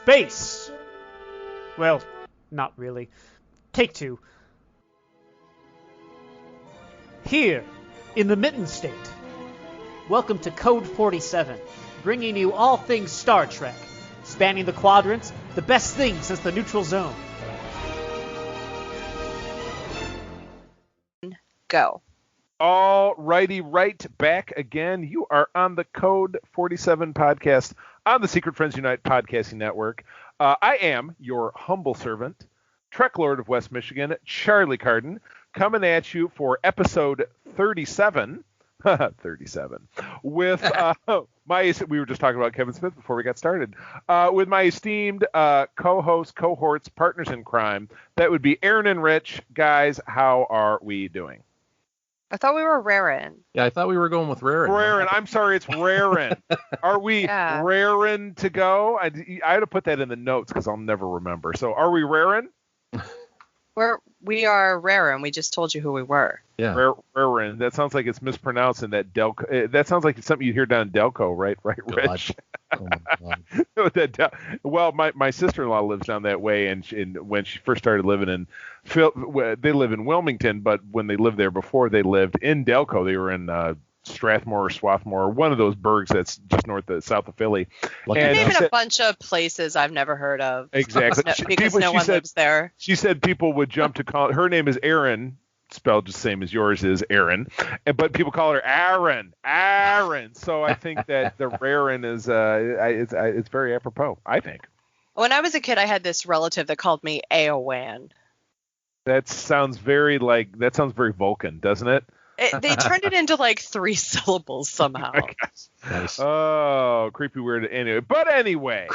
space. Well, not really. Take two. Here, in the Mitten State. Welcome to Code 47, bringing you all things Star Trek. Spanning the quadrants, the best thing since the neutral zone. Go. All righty, right back again. You are on the Code 47 podcast on the Secret Friends Unite podcasting network. I am your humble servant, Trek Lord of West Michigan, Charlie Carden, coming at you for episode 37. 37. With we were just talking about Kevin Smith before we got started. With my esteemed co-hosts, cohorts, partners in crime, that would be Aaron and Rich. Guys, how are we doing? I thought we were raring. Yeah, I thought we were going with raring. Raring. I'm sorry, it's raring. Are we raring to go? I had to put that in the notes because I'll never remember. So are we raring? We are raring. We just told you who we were. Yeah. Raring. That sounds like it's mispronounced in that Delco. That sounds like it's something you hear down in Delco, right? Right, Rich? Oh my God. Well, my sister-in-law lives down that way, and when she first started living in they live in Wilmington, but when they lived there before, they lived in Delco. They were in Strathmore or Swarthmore, one of those burgs that's just south of Philly. And even a bunch of places I've never heard of. Exactly. Because no one lives there. She said people would jump to call her name is Erin, spelled just the same as yours is, Erin, but people call her Aaron. So I think that the rarin is it's very apropos, I think. When I was a kid, I had this relative that called me Aowan. That sounds very Vulcan, doesn't it? They turned it into like 3 syllables somehow. Nice. Oh, creepy, weird. Anyway,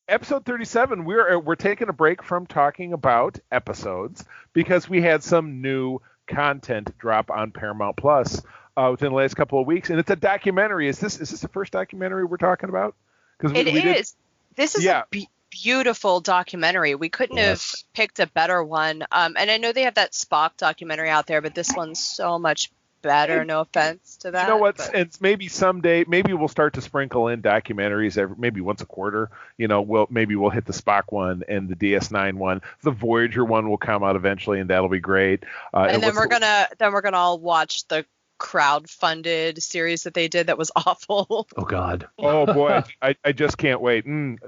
episode 37. We're taking a break from talking about episodes because we had some new content drop on Paramount Plus within the last couple of weeks, and it's a documentary. Is this the first documentary we're talking about? Because it is. This is a beautiful documentary. We couldn't have picked a better one. And I know they have that Spock documentary out there, but this one's so much better. No offense to that. You know what? It's maybe someday, maybe we'll start to sprinkle in documentaries maybe once a quarter. You know, we'll hit the Spock one and the DS9 one. The Voyager one will come out eventually, and that'll be great. And then we're gonna all watch the crowd-funded series that they did that was awful. Oh God. Oh boy, I just can't wait.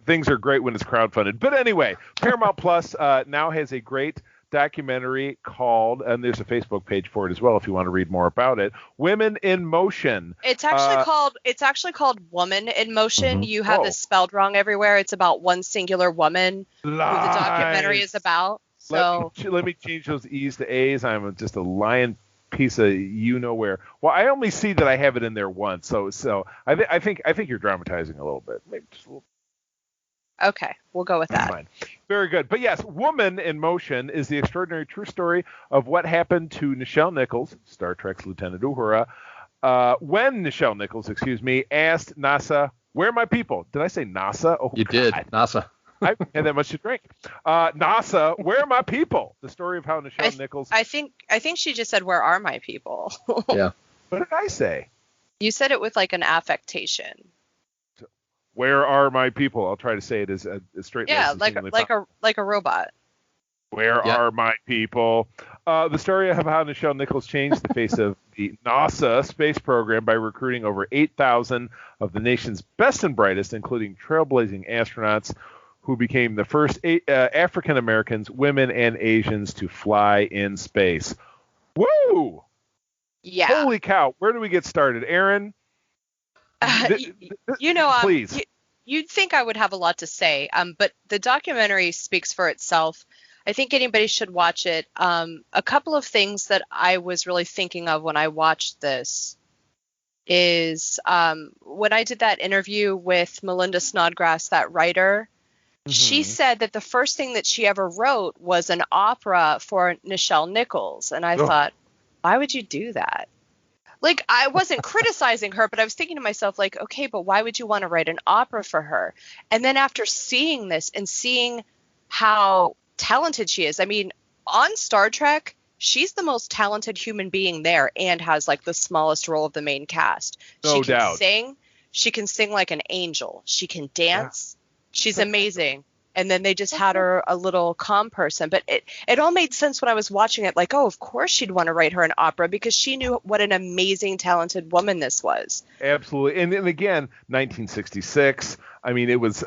Things are great when it's crowd-funded. But anyway, Paramount Plus now has a great documentary called, and there's a Facebook page for it as well if you want to read more about it, Women in Motion. It's actually called Woman in Motion. You have this spelled wrong everywhere. It's about one singular woman who the documentary is about. So let me change those E's to A's. I'm just a lying piece of where. Well, I only see that I have it in there once, so I think you're dramatizing a little bit, maybe just a little. Okay, we'll go with that. Fine. Very good. But yes, Woman in Motion is the extraordinary true story of what happened to Nichelle Nichols, Star Trek's Lieutenant Uhura, when Nichelle Nichols, asked NASA, "Where are my people?" Did I say NASA? Oh, you did, NASA. I haven't had that much to drink. NASA, where are my people? The story of how Nichelle Nichols. I think she just said, "Where are my people?" Yeah. What did I say? You said it with like an affectation. Where are my people? I'll try to say it as straight. Yeah, like a robot. Where are my people? The story of how Nichelle Nichols changed the face of the NASA space program by recruiting over 8,000 of the nation's best and brightest, including trailblazing astronauts who became the first African Americans, women, and Asians to fly in space. Woo! Yeah. Holy cow! Where do we get started, Aaron? Please. You'd think I would have a lot to say, but the documentary speaks for itself. I think anybody should watch it. A couple of things that I was really thinking of when I watched this is when I did that interview with Melinda Snodgrass, that writer, she said that the first thing that she ever wrote was an opera for Nichelle Nichols. And I thought, why would you do that? Like, I wasn't criticizing her, but I was thinking to myself, like, okay, but why would you want to write an opera for her? And then after seeing this and seeing how talented she is, I mean, on Star Trek, she's the most talented human being there and has, like, the smallest role of the main cast. No doubt. She can sing like an angel. She can dance. Yeah. she's amazing. And then they just had her a little calm person. But it all made sense when I was watching it. Like, oh, of course she'd want to write her an opera because she knew what an amazing, talented woman this was. Absolutely. And again, 1966. I mean, it was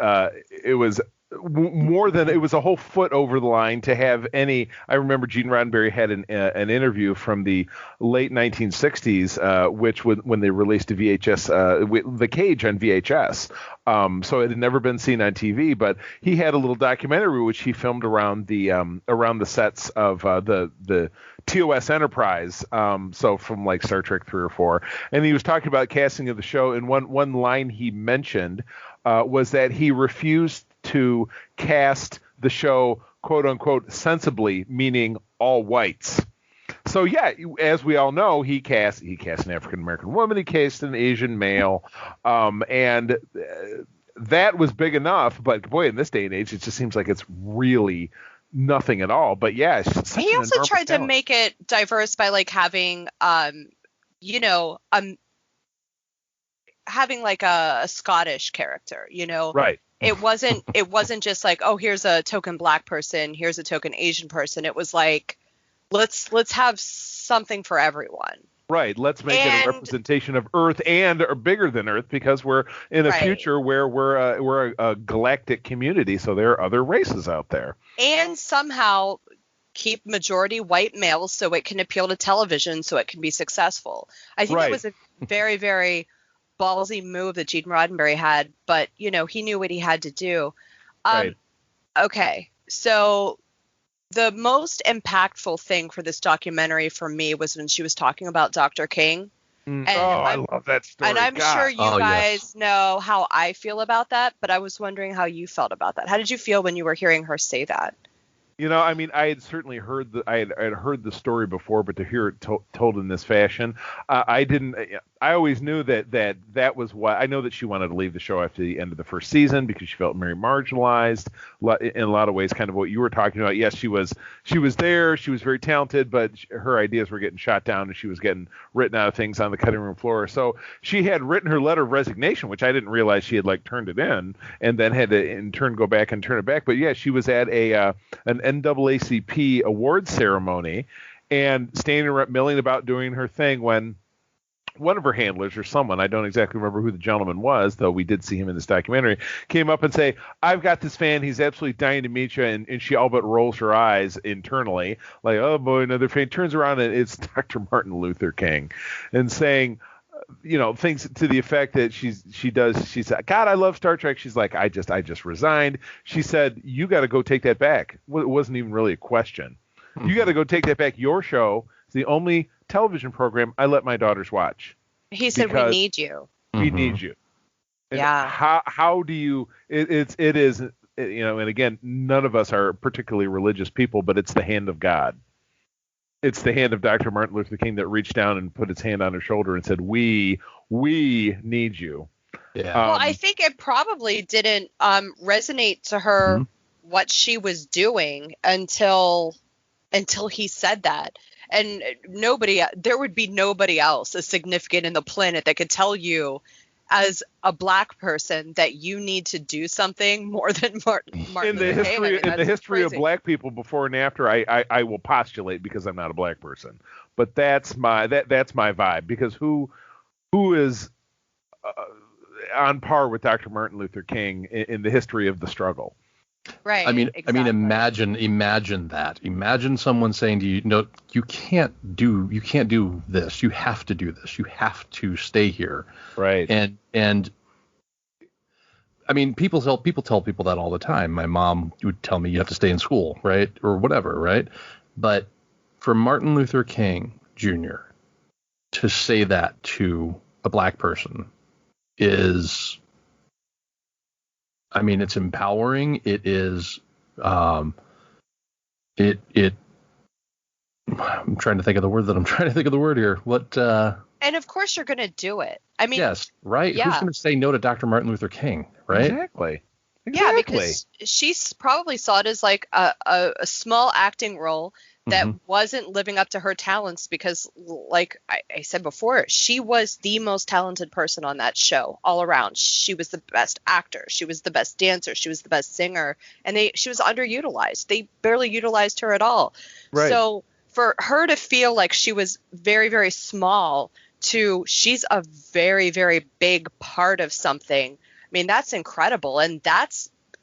more than it was a whole foot over the line to have any. I remember Gene Roddenberry had an interview from the late 1960s, which when they released a VHS, The Cage on VHS. So it had never been seen on TV, but he had a little documentary which he filmed around the sets of the TOS Enterprise. So from like Star Trek 3 or 4, and he was talking about casting of the show. And one line he mentioned was that he refused to cast the show, quote unquote, sensibly, meaning all whites. So yeah, as we all know, he cast an African American woman, he cast an Asian male, and that was big enough. But boy, in this day and age, it just seems like it's really nothing at all. But yeah, it's such he an also enormous tried talent. to make it diverse by like having having like a Scottish character, Right. It wasn't just like, oh, here's a token black person, here's a token Asian person. It was like, let's have something for everyone. Right. Let's make it a representation of Earth or bigger than Earth, because we're in a future where we're a galactic community. So there are other races out there. And somehow keep majority white males so it can appeal to television, so it can be successful. I think it was a very, very ballsy move that Gene Roddenberry had, but he knew what he had to do. Right. Okay, so the most impactful thing for this documentary for me was when she was talking about Dr. King. I love that story. And I'm sure you guys know how I feel about that, but I was wondering how you felt about that. How did you feel when you were hearing her say that? I mean, I had certainly heard I had heard the story before, but to hear it told in this fashion, I didn't. I always knew that was what I know that she wanted to leave the show after the end of the first season because she felt very marginalized in a lot of ways, kind of what you were talking about. Yes, she was there, she was very talented, but her ideas were getting shot down and she was getting written out of things on the cutting room floor. So she had written her letter of resignation, which I didn't realize she had turned it in, and then had to in turn go back and turn it back. But yeah, she was at an NAACP awards ceremony and standing around milling about doing her thing when one of her handlers or someone, I don't exactly remember who the gentleman was, though we did see him in this documentary, came up and say, "I've got this fan. He's absolutely dying to meet you." And she all but rolls her eyes internally, like, "Oh boy, another fan." Turns around and it's Dr. Martin Luther King, and saying, things to the effect that she said, "God, I love Star Trek." She's like, I just resigned. She said, "You got to go take that back." Well, it wasn't even really a question. Mm-hmm. You got to go take that back. Your show is the only television program I let my daughters watch. He said, "We need you. We need you." And yeah. How do you? It is. And again, none of us are particularly religious people, but it's the hand of God. It's the hand of Dr. Martin Luther King that reached down and put its hand on her shoulder and said, "We need you." Yeah. Well, I think it probably didn't resonate to her what she was doing until he said that. And there would be nobody else as significant in the planet that could tell you as a black person that you need to do something more than Martin in the history of black people before and after. I will postulate, because I'm not a black person, but that's my vibe, because who is on par with Dr. Martin Luther King in the history of the struggle? Right. I mean, exactly. imagine that. Imagine someone saying to you, "No, you can't do this. You have to do this. You have to stay here." Right. And I mean, people tell people that all the time. My mom would tell me, "You have to stay in school," right, or whatever, right? But for Martin Luther King Jr. to say that to a black person is, I mean, it's empowering. It is, I'm trying to think of the word here. What? And of course you're going to do it. I mean, yes, right. Yeah. Who's going to say no to Dr. Martin Luther King, right? Exactly. Yeah, because she probably saw it as like a small acting role that wasn't living up to her talents because, like I said before, she was the most talented person on that show all around. She was the best actor. She was the best dancer. She was the best singer. And she was underutilized. They barely utilized her at all. Right. So for her to feel like she was very, very small to she's a very, very big part of something, I mean, that's incredible. And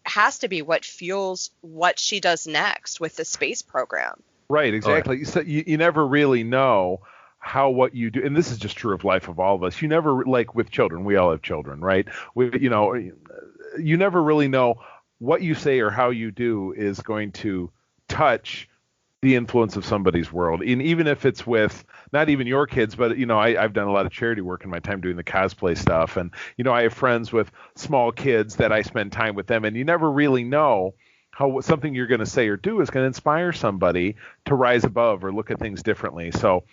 has to be what fuels what she does next with the space program. Right, exactly. So you never really know how what you do, and this is just true of life of all of us. You never, like with children, we all have children, right? You never really know what you say or how you do is going to touch the influence of somebody's world. And even if it's with not even your kids, but I've done a lot of charity work in my time doing the cosplay stuff, and I have friends with small kids that I spend time with them, and you never really know how something you're going to say or do is going to inspire somebody to rise above or look at things differently. So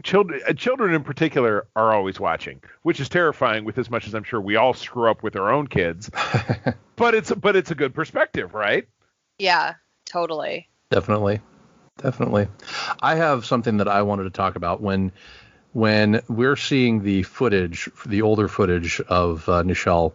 children in particular are always watching, which is terrifying with as much as I'm sure we all screw up with our own kids. but it's a good perspective, right? Yeah, totally. Definitely. I have something that I wanted to talk about when we're seeing the footage, the older footage of Nichelle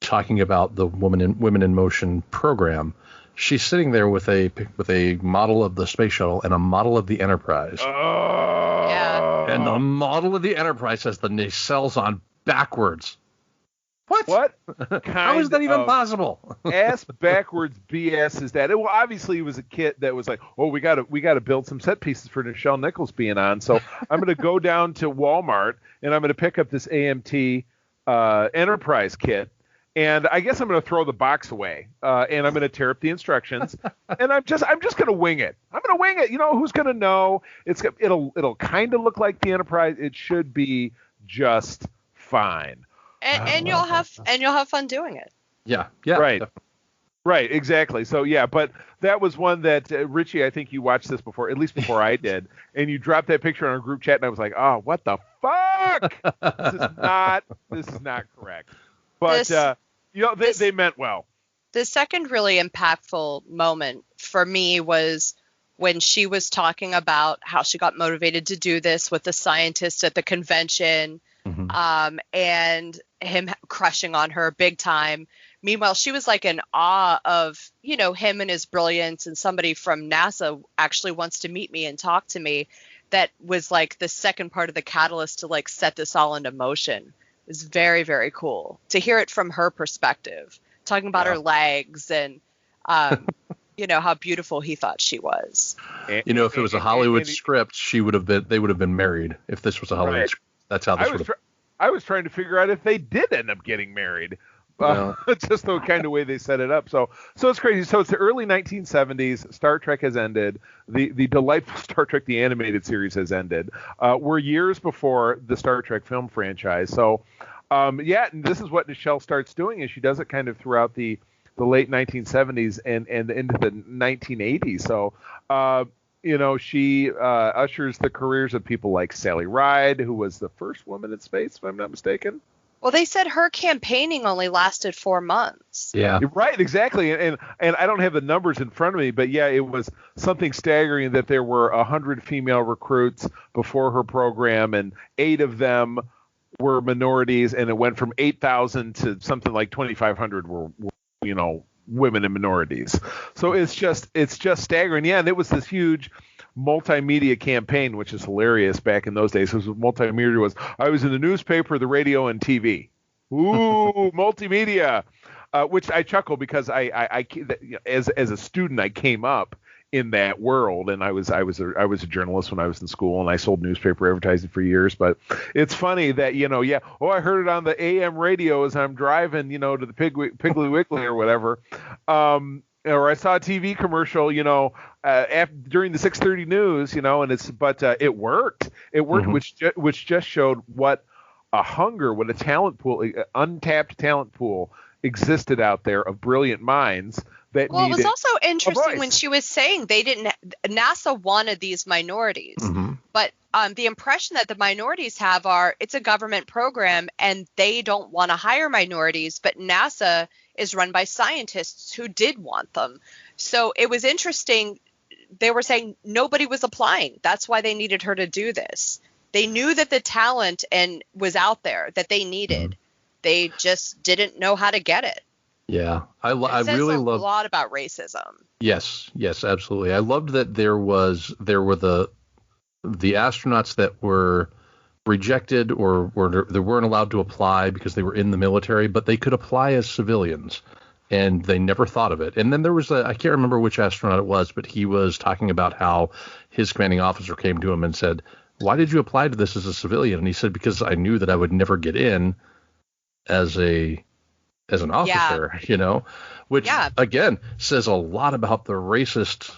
talking about the Women in Motion program. She's sitting there with a model of the space shuttle and a model of the Enterprise. Oh. Yeah. And the model of the Enterprise has the nacelles on backwards. What? How is that even possible? Ass backwards BS is that? Well, obviously it was a kid that was like, oh, we got to build some set pieces for Nichelle Nichols being on. So I'm going to go down to Walmart and I'm going to pick up this AMT Enterprise kit. And I guess I'm going to throw the box away, and I'm going to tear up the instructions, and I'm just going to wing it. I'm going to wing it. Who's going to know? It'll kind of look like the Enterprise. It should be just fine. And you'll have fun doing it. Yeah. Right. Definitely. Right, exactly. So yeah, but that was one that Richie, I think you watched this before, at least before I did, and you dropped that picture on our group chat, and I was like, oh, what the fuck? This is not correct. But they meant well. The second really impactful moment for me was when she was talking about how she got motivated to do this with the scientist at the convention, and him crushing on her big time. Meanwhile, she was like in awe of, him and his brilliance, and somebody from NASA actually wants to meet me and talk to me. That was like the second part of the catalyst to like set this all into motion. It was very, very cool to hear it from her perspective, talking about her legs and, how beautiful he thought she was. If it was a Hollywood script, they would have been married. If this was a Hollywood script, that's how this would have. I was trying to figure out if they did end up getting married. Just the kind of way they set it up. So it's crazy. So it's the early 1970s. Star Trek has ended. The delightful Star Trek, the animated series, has ended. We're years before the Star Trek film franchise. So, and this is what Nichelle starts doing, is she does it kind of throughout the late 1970s and into the 1980s. So, she ushers the careers of people like Sally Ride, who was the first woman in space, if I'm not mistaken. Well, they said her campaigning only lasted 4 months. Yeah. Right, exactly. And I don't have the numbers in front of me, but yeah, it was something staggering that there were 100 female recruits before her program, and 8 of them were minorities, and it went from 8,000 to something like 2,500 were women and minorities. So it's just staggering. Yeah, and it was this huge multimedia campaign, which is hilarious back in those days. Multimedia I was in the newspaper, the radio, and TV. Ooh, multimedia, which I chuckle because I as a student I came up in that world, and I was a journalist when I was in school, and I sold newspaper advertising for years. But it's funny that I heard it on the AM radio as I'm driving to the Piggly Wiggly or whatever. Or I saw a TV commercial, during the 6:30 news, and it worked. It worked, which just showed what a hunger, what a talent pool, untapped talent pool existed out there of brilliant minds that Well, it was also interesting voice. when she was saying NASA wanted these minorities, but the impression that the minorities have it's a government program and they don't want to hire minorities, but NASA is run by scientists who did want them. So it was interesting they were saying nobody was applying. That's why they needed her to do this. They knew that the talent was out there that they needed. They just didn't know how to get it. Yeah, I It says really a love. lot about racism. Yes, absolutely. I loved that there were the astronauts that were rejected or they weren't allowed to apply because they were in the military, but they could apply as civilians, and they never thought of it. And then there was I can't remember which astronaut it was, but he was talking about how his commanding officer came to him and said, "Why did you apply to this as a civilian?" And he said, "Because I knew that I would never get in as an officer," which again says a lot about the racist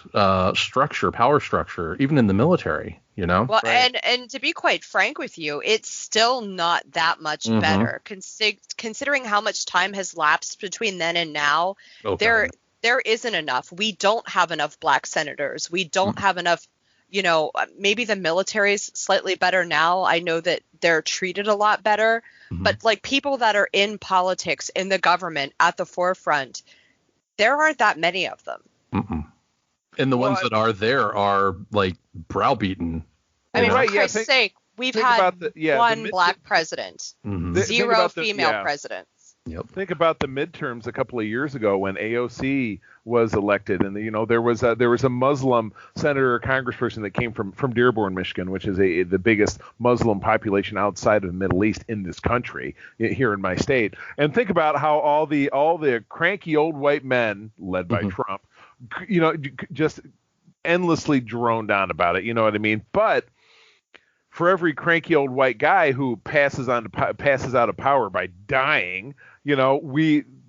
power structure, even in the military, Well, Right. and to be quite frank with you, it's still not that much better considering how much time has lapsed between then and now. Okay. There isn't enough. We don't have enough black senators. We don't have enough. Maybe the military's slightly better now. I know that they're treated a lot better, but like people that are in politics, in the government, at the forefront, there aren't that many of them. And the ones that are there are like browbeaten. I mean, Right, for yeah, Christ's sake, we've think had about one black president, Think zero about female presidents. Yep. Think about the midterms a couple of years ago when AOC was elected, and there was a Muslim senator or congressperson that came from Dearborn, Michigan, which is the biggest Muslim population outside of the Middle East in this country, here in my state. And think about how all the cranky old white men led by Trump, just endlessly droned on about it. You know what I mean? But for every cranky old white guy who passes out of power by dying,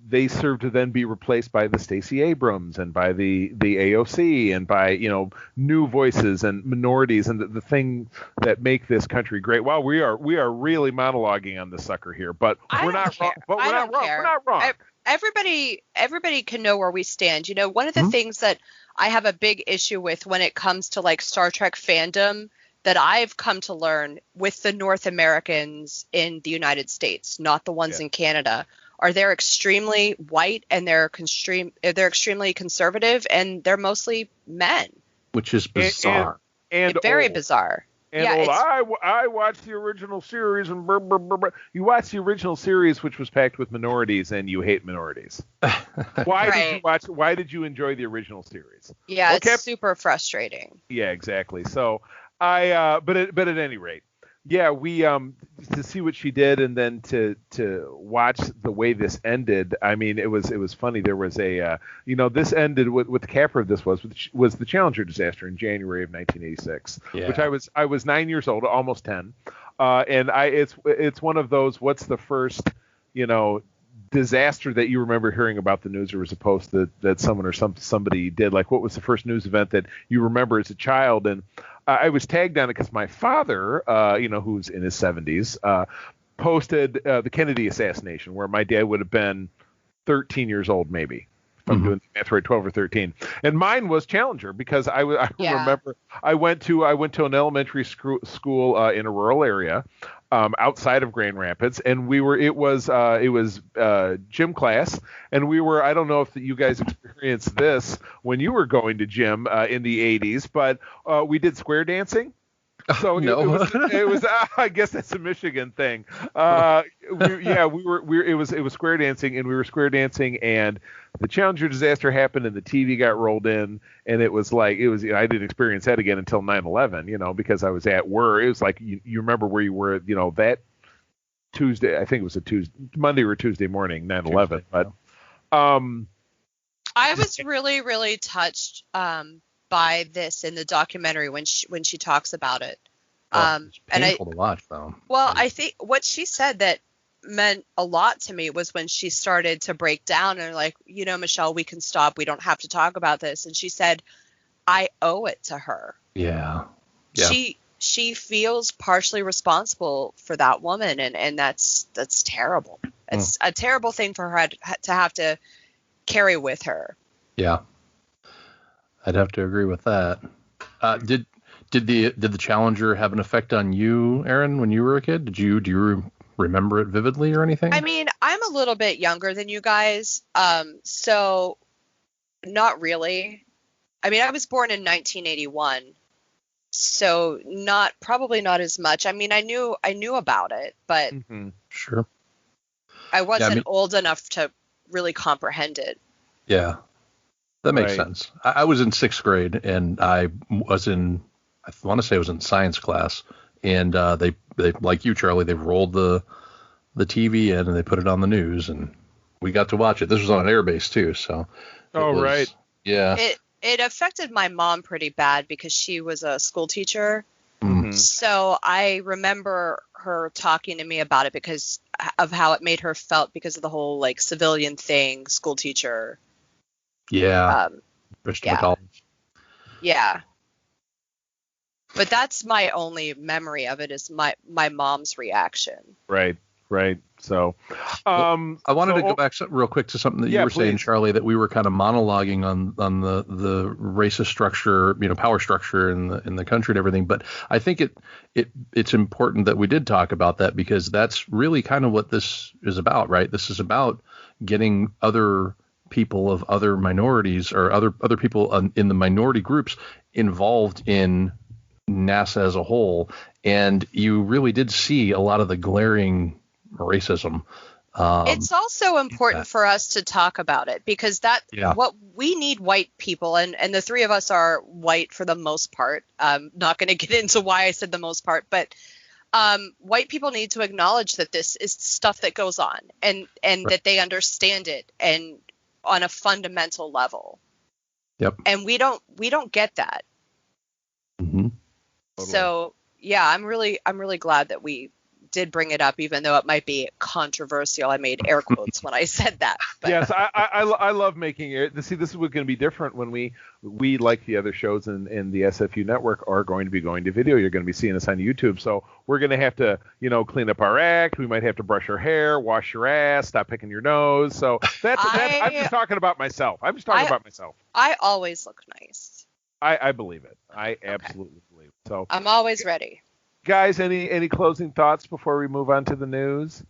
they serve to then be replaced by the Stacey Abrams and by the AOC and by new voices and minorities and the thing that make this country great. Wow, we are really monologuing on this sucker here, but we're not wrong. But we're not wrong. We're not wrong. Everybody can know where we stand. One of the things that I have a big issue with when it comes to like Star Trek fandom that I've come to learn with the North Americans in the United States, not the ones in Canada, are they're extremely white and they're extremely conservative and they're mostly men. Which is bizarre. And very old. bizarre. And Yeah, I watched the original series and blah, blah, blah, blah. You watched the original series, which was packed with minorities, and you hate minorities. Why did you enjoy the original series? Yeah, Okay. it's super frustrating. Yeah, exactly. So but at any rate, yeah, we to see what she did and then to watch the way this ended. I mean, it was funny. There was this ended with the capper of this was the Challenger disaster in January of 1986, which I was 9 years old, almost 10, and it's one of those. What's the first disaster that you remember hearing about the news, or was a post that someone or somebody did? Like, what was the first news event that you remember as a child? And I was tagged on it because my father, who's in his 70s, posted the Kennedy assassination, where my dad would have been 13 years old, maybe. If I'm doing the math right, 12 or 13. And mine was Challenger because I remember I went to an elementary school in a rural area outside of Grand Rapids, and it was gym class, and I don't know if you guys experienced this when you were going to gym in the 80s, but we did square dancing. So no. it was I guess that's a Michigan thing. It was square dancing, and we were square dancing, and the Challenger disaster happened, and the TV got rolled in, and it was I didn't experience that again until 9/11, because I was at work. It was like you remember where you were, that Tuesday. I think it was Monday or Tuesday morning, 9/11. But I was really, really touched by this in the documentary when she talks about it. It's painful to watch, though. Well, I think what she said that meant a lot to me was when she started to break down and like, Michelle, we can stop. We don't have to talk about this. And she said, I owe it to her. Yeah. She feels partially responsible for that woman. And that's terrible. It's a terrible thing for her to have to carry with her. Yeah. I'd have to agree with that. Did the Challenger have an effect on you, Aaron, when you were a kid? Do you remember it vividly or anything? I mean, I'm a little bit younger than you guys, so not really. I mean, I was born in 1981, so probably not as much. I mean, I knew about it, but Sure. I wasn't old enough to really comprehend it. Yeah, that makes sense. I was in 6th grade, and I want to say I was in science class, and they like you, Charlie, they rolled the TV in and they put it on the news, and we got to watch it. This was on an airbase too, so. Right. Yeah. It affected my mom pretty bad because she was a school teacher. Mm-hmm. So I remember her talking to me about it because of how it made her felt because of the whole like civilian thing, school teacher. Yeah. Yeah. But that's my only memory of it is my mom's reaction. Right. So, I wanted to go back real quick to something that you were saying, Charlie, that we were kind of monologuing on the racist structure, power structure in the country and everything. But I think it's important that we did talk about that, because that's really kind of what this is about, right? This is about getting other people of other minorities or other people in the minority groups involved in NASA as a whole. And you really did see a lot of the glaring racism. It's also important for us to talk about it because what we need white people, and the three of us are white for the most part. I'm not going to get into why I said the most part, but white people need to acknowledge that this is stuff that goes on and that they understand it and on a fundamental level. Yep. And we don't get that. Mm-hmm. Totally. So yeah, I'm really glad that we did bring it up, even though it might be controversial. I made air quotes when I said that. But. Yes, I love making it. See, this is what's going to be different when we like the other shows in the SFU network are going to be going to video. You're going to be seeing us on YouTube, so we're going to have to clean up our act. We might have to brush your hair, wash your ass, stop picking your nose. So that's I'm just talking about myself. I always look nice. I believe it. I absolutely believe it. So I'm always ready. Guys, any closing thoughts before we move on to the news?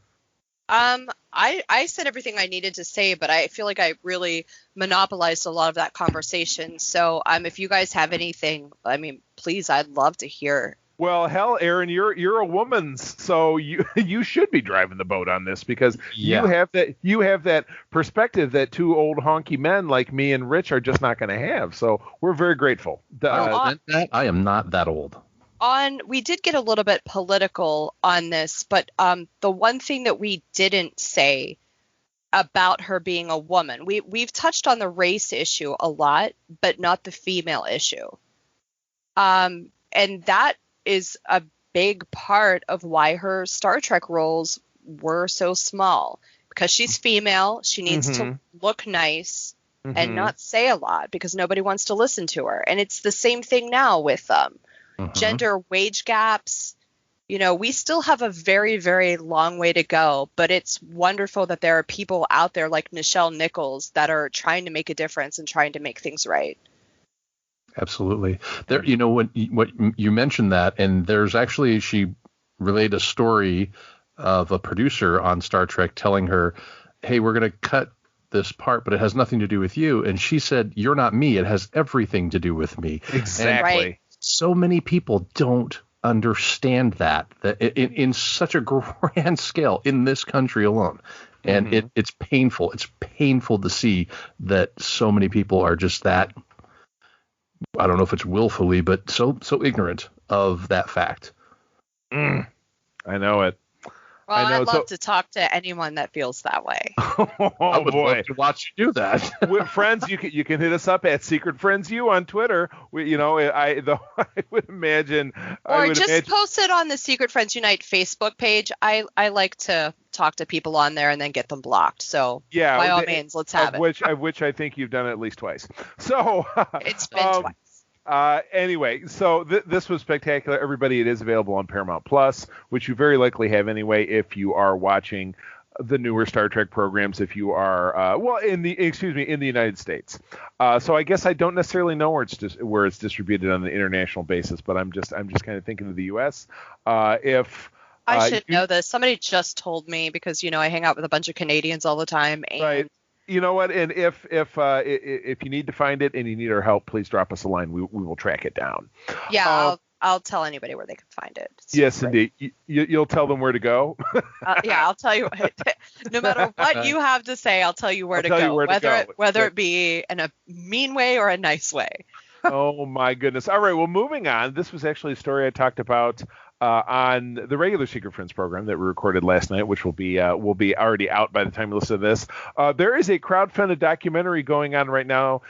I said everything I needed to say, but I feel like I really monopolized a lot of that conversation. So if you guys have anything, I mean, please, I'd love to hear. Well, hell, Aaron, you're a woman, so you should be driving the boat on this because you have that perspective that two old honky men like me and Rich are just not going to have. So we're very grateful. I am not that old. We did get a little bit political on this, but the one thing that we didn't say about her being a woman, we've touched on the race issue a lot, but not the female issue. And that is a big part of why her Star Trek roles were so small, because she's female. She needs to look nice and not say a lot because nobody wants to listen to her. And it's the same thing now with gender wage gaps. We still have a very, very long way to go, but it's wonderful that there are people out there like Nichelle Nichols that are trying to make a difference and trying to make things right. Absolutely. There, what you mentioned that, and there's actually, she relayed a story of a producer on Star Trek telling her, hey, we're going to cut this part, but it has nothing to do with you. And she said, you're not me. It has everything to do with me. Exactly. Right. So many people don't understand that in such a grand scale in this country alone. And it's painful. It's painful to see that so many people are just that, I don't know if it's willfully, but so ignorant of that fact. I know it. Well, I'd love to talk to anyone that feels that way. I would love to watch you do that. Friends, you can hit us up at Secret Friends U on Twitter. I would imagine. Post it on the Secret Friends Unite Facebook page. I like to talk to people on there and then get them blocked. So by all means, let's have it. Which I think you've done at least twice. So it's been twice. Anyway, so this was spectacular. Everybody, it is available on Paramount Plus, which you very likely have anyway if you are watching the newer Star Trek programs. If you are, in the United States. So I guess I don't necessarily know where it's distributed on the international basis, but I'm just kind of thinking of the U.S. If I should know this. Somebody just told me because I hang out with a bunch of Canadians all the time, and right. You know what? And if you need to find it and you need our help, please drop us a line. We will track it down. Yeah, I'll tell anybody where they can find it. It's Yes, great. indeed. You'll tell them where to go. Yeah, I'll tell you. No matter what you have to say, I'll tell you where to tell you go. where to go. Whether it be in a mean way or a nice way. Oh my goodness. All right. Well, moving on. This was actually a story I talked about on the regular Secret Friends program that we recorded last night, which will be already out by the time you listen to this. There is a crowdfunded documentary going on right now,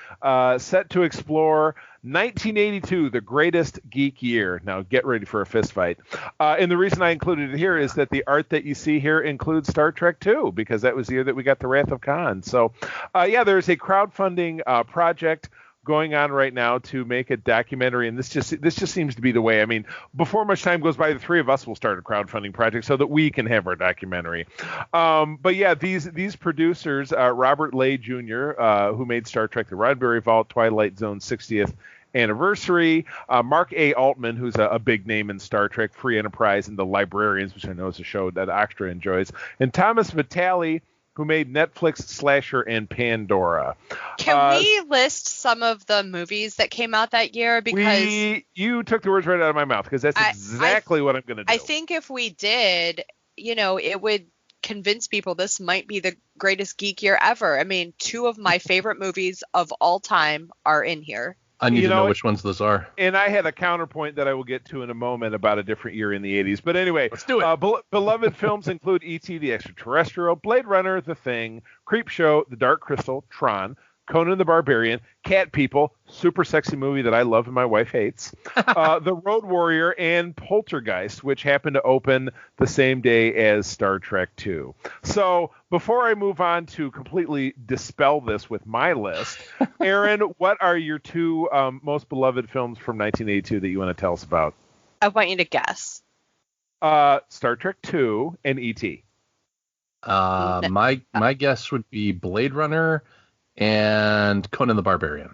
set to explore 1982, the greatest geek year. Now, get ready for a fist fight. And the reason I included it here is that the art that you see here includes Star Trek 2, because that was the year that we got the Wrath of Khan. So, there's a crowdfunding project going on right now to make a documentary, and this just seems to be the way. I mean, before much time goes by, the three of us will start a crowdfunding project so that we can have our documentary. But yeah, these producers, Robert Lay Jr., who made Star Trek: The Roddenberry Vault, Twilight Zone's 60th anniversary, Mark A. Altman, who's a big name in Star Trek, Free Enterprise, and The Librarians, which I know is a show that Oxtra enjoys, and Thomas Vitale, who made Netflix, Slasher, and Pandora. Can we list some of the movies that came out that year? Because you took the words right out of my mouth, because that's exactly what I'm going to do. I think if we did, it would convince people this might be the greatest geek year ever. I mean, two of my favorite movies of all time are in here. I need to know which ones those are. And I had a counterpoint that I will get to in a moment about a different year in the 80s. But anyway, let's do it. Beloved films include E.T. the Extraterrestrial, Blade Runner, The Thing, Creepshow, The Dark Crystal, Tron, Conan the Barbarian, Cat People, super sexy movie that I love and my wife hates, The Road Warrior, and Poltergeist, which happened to open the same day as Star Trek II. So before I move on to completely dispel this with my list, Aaron, what are your two most beloved films from 1982 that you want to tell us about? I want you to guess. Star Trek II and E.T. My guess would be Blade Runner and Conan the Barbarian.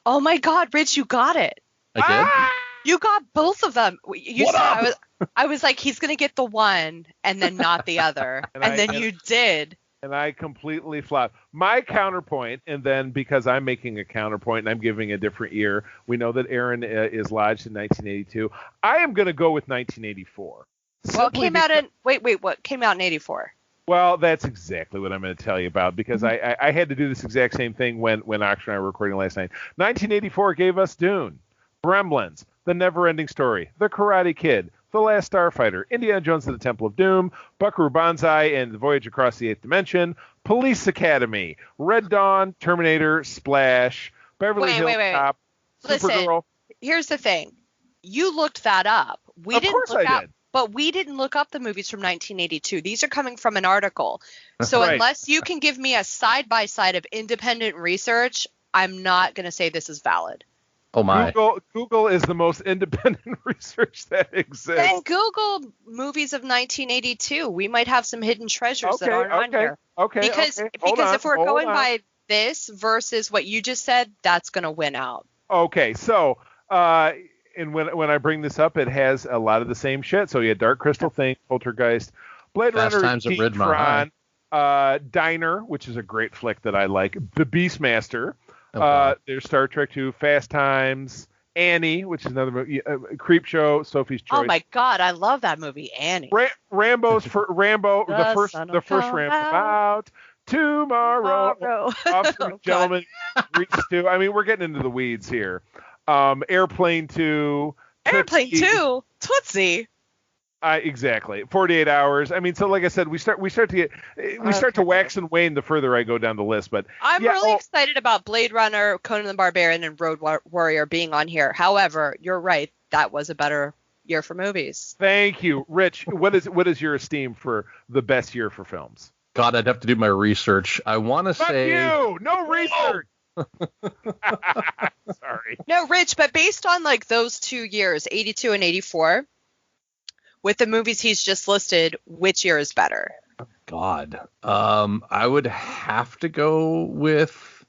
Oh my God, Rich, you got it. I did? You got both of them. You said I was like, he's gonna get the one and then not the other. and then you did. And I completely flopped. My counterpoint, and then because I'm making a counterpoint and I'm giving a different year, we know that Aaron is lodged in 1982. I am going to go with 1984. Well, it came out in what came out in 84? Well, that's exactly what I'm going to tell you about, because I had to do this exact same thing when Oxford and I were recording last night. 1984 gave us Dune, Gremlins, The Neverending Story, The Karate Kid, The Last Starfighter, Indiana Jones and the Temple of Doom, Buckaroo Banzai and the Voyage Across the Eighth Dimension, Police Academy, Red Dawn, Terminator, Splash, Beverly Hills Cop, Supergirl. Here's the thing. You looked that up. Of course I did. But we didn't look up the movies from 1982. These are coming from an article. So Right. Unless you can give me a side-by-side of independent research, I'm not going to say this is valid. Oh my. Google is the most independent research that exists. Then Google movies of 1982. We might have some hidden treasures that aren't on here. Because if we're going by this versus what you just said, that's going to win out. Okay, so and when I bring this up, it has a lot of the same shit. So you had Dark Crystal, Thing, Poltergeist, Blade Fast Runner, Times at Ridgemont Tron, Diner, which is a great flick that I like, The Beastmaster. There's Star Trek II, Fast Times, Annie, which is another movie, Creepshow, Sophie's Choice. Oh my God, I love that movie, Annie. Rambo, the first Rambo out. Tomorrow. Officer Gentleman, Reach 2. I mean, we're getting into the weeds here. Airplane 2. Airplane 2? Tootsie. Exactly. 48 Hours. I mean, so like I said, we start to wax and wane the further I go down the list. But I'm really excited about Blade Runner, Conan the Barbarian, and Road Warrior being on here. However, you're right. That was a better year for movies. Thank you, Rich. What is your esteem for the best year for films? God, I'd have to do my research. I want to say. You! No research. Sorry. No, Rich, but based on like those 2 years, 82 and 84, with the movies he's just listed, which year is better? God. I would have to go with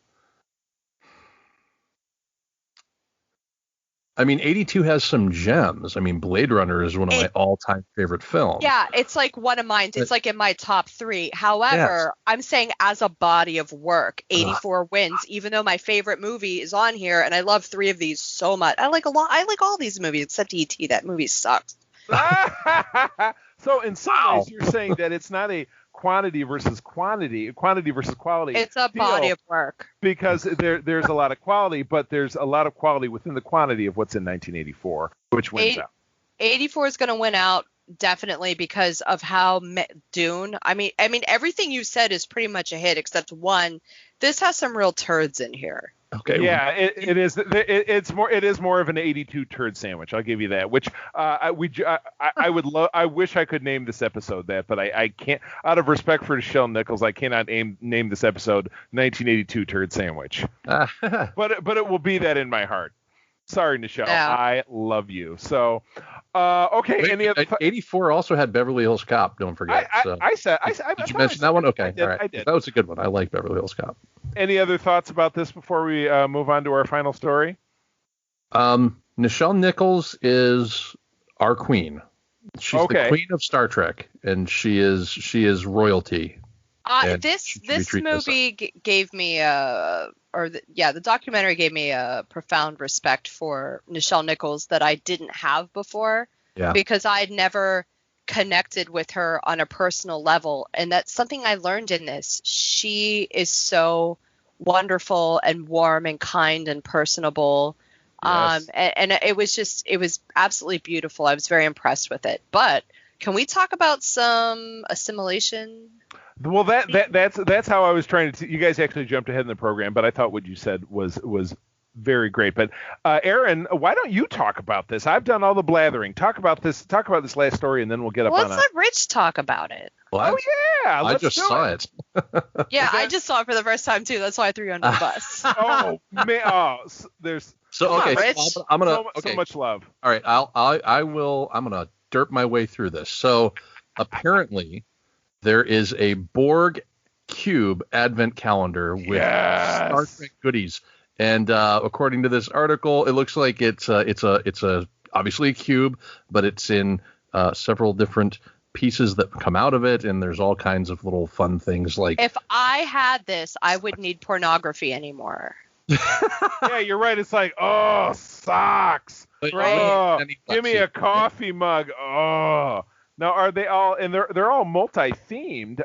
I mean, 82 has some gems. I mean, Blade Runner is one of my all-time favorite films. Yeah, it's like one of mine. It's like in my top 3. However, I'm saying as a body of work, 84 wins, even though my favorite movie is on here, and I love 3 of these so much. I like all these movies except E.T. That movie sucks. So in some ways, you're saying that it's not a quantity versus quality. It's a body of work. Because there's a lot of quality, but there's a lot of quality within the quantity of what's in 1984, which wins out. 84 is going to win out definitely because of how Dune. I mean, everything you said is pretty much a hit except one. This has some real turds in here. Okay. Yeah, it is. It is more of an 82 turd sandwich. I'll give you that. Which I would love. I wish I could name this episode that, but I can't. Out of respect for Nichelle Nichols, I cannot name this episode 1982 turd sandwich. But it will be that in my heart. Sorry, Nichelle. Yeah. I love you. So, okay. Wait, any other 84 also had Beverly Hills Cop. Don't forget. Did you mention that one? Okay. All right. I did. That was a good one. I like Beverly Hills Cop. Any other thoughts about this before we move on to our final story? Nichelle Nichols is our queen. She's the queen of Star Trek, and she is royalty. This movie gave me the documentary gave me a profound respect for Nichelle Nichols that I didn't have before. Yeah. Because I'd never connected with her on a personal level, and that's something I learned in this. She is so wonderful and warm and kind and personable. Yes. And it was absolutely beautiful. I was very impressed with it. But can we talk about some assimilation? Well, that's how I was trying to. You guys actually jumped ahead in the program, but I thought what you said was very great. But Aaron, why don't you talk about this? I've done all the blathering. Talk about this last story, and then we'll get up on it. Let's let Rich talk about it. What? Oh yeah, I just saw it. Yeah, I just saw it for the first time too. That's why I threw you under the bus. Oh man, there's Rich. I'm gonna so much love. All right, I'm gonna derp my way through this. So apparently there is a Borg Cube advent calendar with Star Trek goodies. And according to this article, it looks like it's obviously a cube, but it's in several different pieces that come out of it, and there's all kinds of little fun things like. If I had this, I wouldn't need pornography anymore. Yeah, you're right. It's like, oh, socks. Oh, give me a coffee mug. Oh. Now, are they all? And they're all multi-themed.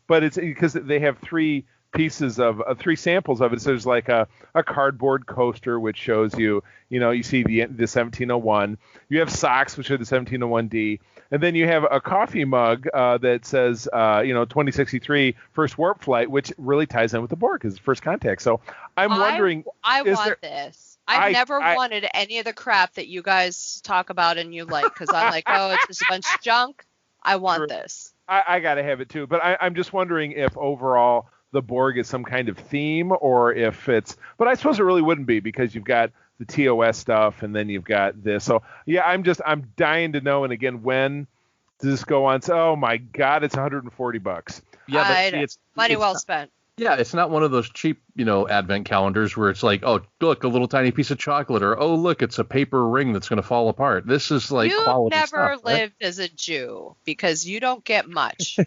But it's because they have three pieces of three samples of it. So there's like a cardboard coaster which shows you see the 1701. You have socks which are the 1701D, and then you have a coffee mug that says 2063 first warp flight, which really ties in with the Borg because it's first contact. So I'm wondering, I want this. I've never wanted any of the crap that you guys talk about and you like, because I'm like, oh, it's just a bunch of junk. I want this. I gotta have it too, but I'm just wondering if overall the Borg is some kind of theme, or if it's, but I suppose it really wouldn't be, because you've got the TOS stuff and then you've got this. So yeah, I'm dying to know. And again, when does this go on? So, oh my God, it's $140. Yeah, but it's money well spent. Yeah, it's not one of those cheap, advent calendars where it's like, oh, look, a little tiny piece of chocolate, or oh, look, it's a paper ring that's going to fall apart. This is like quality stuff. You never lived as a Jew, because you don't get much.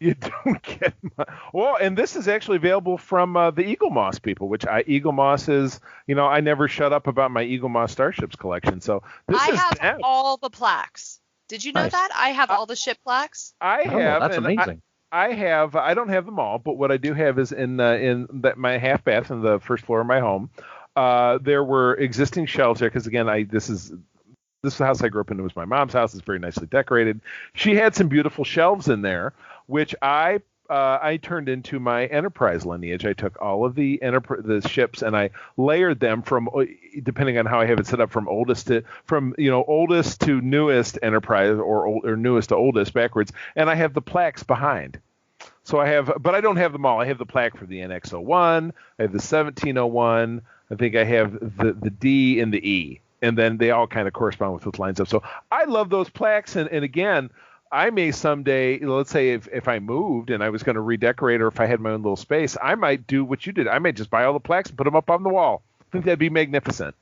You don't get much. Well, and this is actually available from the Eagle Moss people, which Eagle Moss is, I never shut up about my Eagle Moss Starships collection. So I have all the plaques. Did you know that? I have all the ship plaques. I have. That's amazing. I don't have them all, but what I do have is in my half bath in the first floor of my home. There were existing shelves there because, again, this is the house I grew up in. It was my mom's house. It's very nicely decorated. She had some beautiful shelves in there, which I turned into my Enterprise lineage. I took all of the ships and I layered them from, depending on how I have it set up, from oldest to newest Enterprise, or newest to oldest backwards. And I have the plaques behind. So but I don't have them all. I have the plaque for the NX-01. I have the 1701. I think I have the D and the E. And then they all kind of correspond with what lines up. So I love those plaques. And again, I may someday, let's say if I moved and I was going to redecorate, or if I had my own little space, I might do what you did. I might just buy all the plaques and put them up on the wall. I think that'd be magnificent.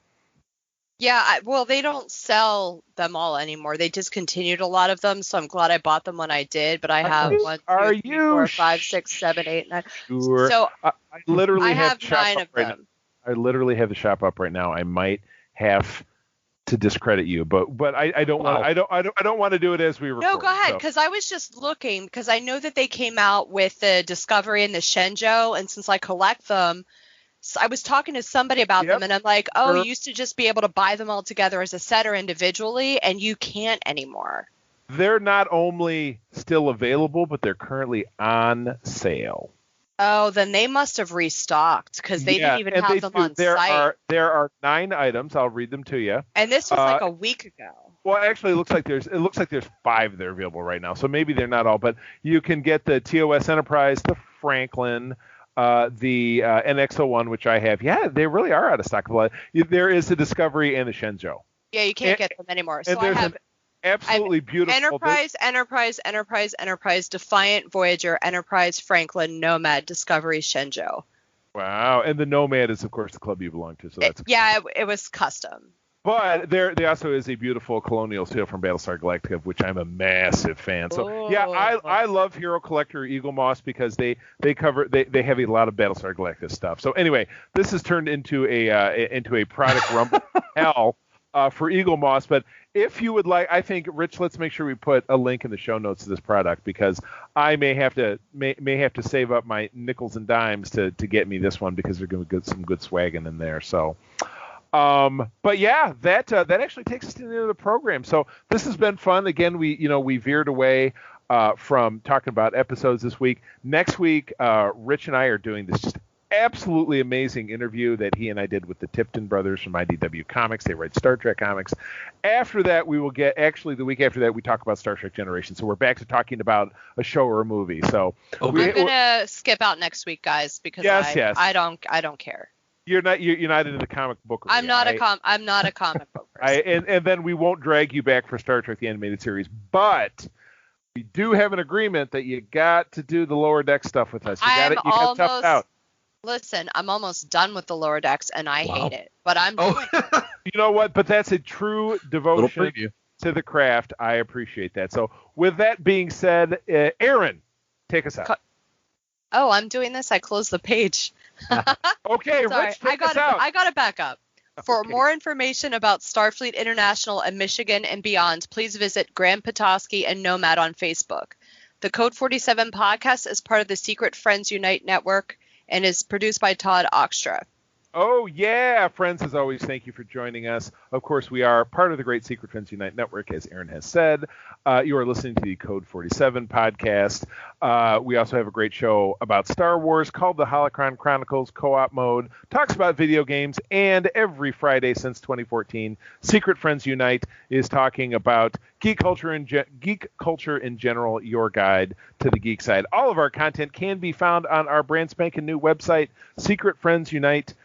Yeah, well, they don't sell them all anymore. They discontinued a lot of them, so I'm glad I bought them when I did. But I have one, Are two, three, you 4, 5, 6, 7, 8, 9. sure? So I literally I have have the shop 9 up of right now. them. I literally have the shop up right now. I might have to discredit you, but I don't want Wow. I don't want to do it as we record. No, go ahead, so. because I was just looking, because I know that they came out with the Discovery and the Shenzhou, and since I collect them, I was talking to somebody about Yep. them, and I'm like, oh, Sure. you used to just be able to buy them all together as a set or individually, and you can't anymore. They're not only still available, but they're currently on sale. Oh, then they must have restocked, because they didn't even and have they them do. on There site. are 9 items. I'll read them to you. And this was like a week ago. Well, actually, it looks like there's 5 that are available right now. So maybe they're not all, but you can get the TOS Enterprise, the Franklin, the NX-01, which I have. Yeah, they really are out of stock. There is the Discovery and the Shenzhou. Yeah, you can't get them anymore. So And I there's have an absolutely beautiful Enterprise, Defiant, Voyager, Enterprise, Franklin, Nomad, Discovery, Shenzhou. Wow, and the Nomad is, of course, the club you belong to. So that's it was custom. But there also is a beautiful Colonial Seal from Battlestar Galactica, of which I'm a massive fan. So yeah, I love Hero Collector Eagle Moss because they have a lot of Battlestar Galactica stuff. So anyway, this has turned into a product rumble hell for Eagle Moss. But if you would like, I think Rich, let's make sure we put a link in the show notes to this product because I may have to save up my nickels and dimes to get me this one because they're going to get some good swagging in there. So. But yeah, that actually takes us to the end of the program. So this has been fun. Again, we veered away from talking about episodes this week. Next week, Rich and I are doing this just absolutely amazing interview that he and I did with the Tipton brothers from IDW Comics. They write Star Trek comics. After that, we will get the week after that we talk about Star Trek Generation. So we're back to talking about a show or a movie. So I'm gonna skip out next week, guys, because I don't care. You're not into the comic book. I'm not a comic book person. And then we won't drag you back for Star Trek the Animated Series, but we do have an agreement that you got to do the Lower Deck stuff with us. You got toughed out. Listen, I'm almost done with the Lower Decks, and I hate it, but I'm doing it. You know what? But that's a true devotion to the craft. I appreciate that. So with that being said, Aaron, take us out. Oh, I'm doing this. I closed the page. Okay, sorry, Rich, take us out. I got to back up. For more information about Starfleet International and Michigan and beyond, please visit Graham Petoskey and Nomad on Facebook. The Code 47 podcast is part of the Secret Friends Unite network and is produced by Todd Oxtra. Oh, yeah. Friends, as always, thank you for joining us. Of course, we are part of the Great Secret Friends Unite Network, as Aaron has said. You are listening to the Code 47 podcast. We also have a great show about Star Wars called the Holocron Chronicles Co-op Mode. Talks about video games, and every Friday since 2014, Secret Friends Unite is talking about geek culture in general, your guide to the geek side. All of our content can be found on our brand spanking new website, secretfriendsunite.com.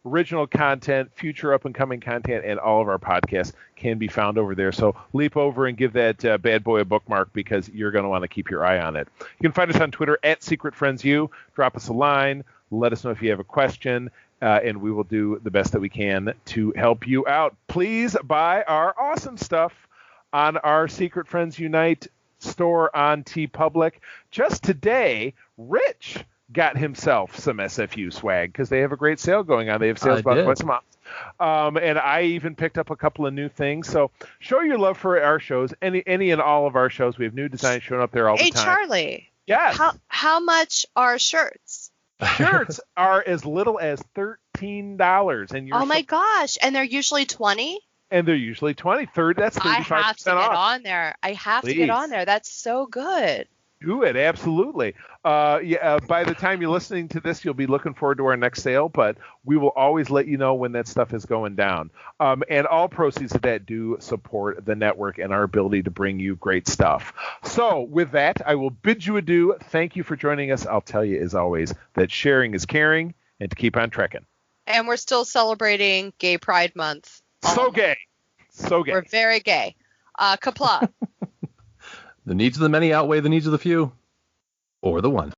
Original content, future up and coming content, and all of our podcasts can be found over there. So leap over and give that bad boy a bookmark because you're going to want to keep your eye on it. You can find us on Twitter at SecretFriendsU. Drop us a line. Let us know if you have a question, and we will do the best that we can to help you out. Please buy our awesome stuff on our Secret Friends Unite store on TeePublic. Just today, Rich got himself some SFU swag because they have a great sale going on. They have sales about twice a month. And I even picked up a couple of new things. So show your love for our shows, any and all of our shows. We have new designs showing up there all the time. Hey, Charlie. Yes. How much are shirts? Shirts are as little as $13. And oh, my gosh. And they're usually 20? And they're usually 20. That's 35% off. I have to get on there. To get on there. That's so good. Do it, absolutely. By the time you're listening to this, you'll be looking forward to our next sale, but we will always let you know when that stuff is going down. And all proceeds of that do support the network and our ability to bring you great stuff. So with that, I will bid you adieu. Thank you for joining us. I'll tell you, as always, that sharing is caring and to keep on trekking. And we're still celebrating Gay Pride Month. So gay. We're very gay. Kapla. The needs of the many outweigh the needs of the few, or the one.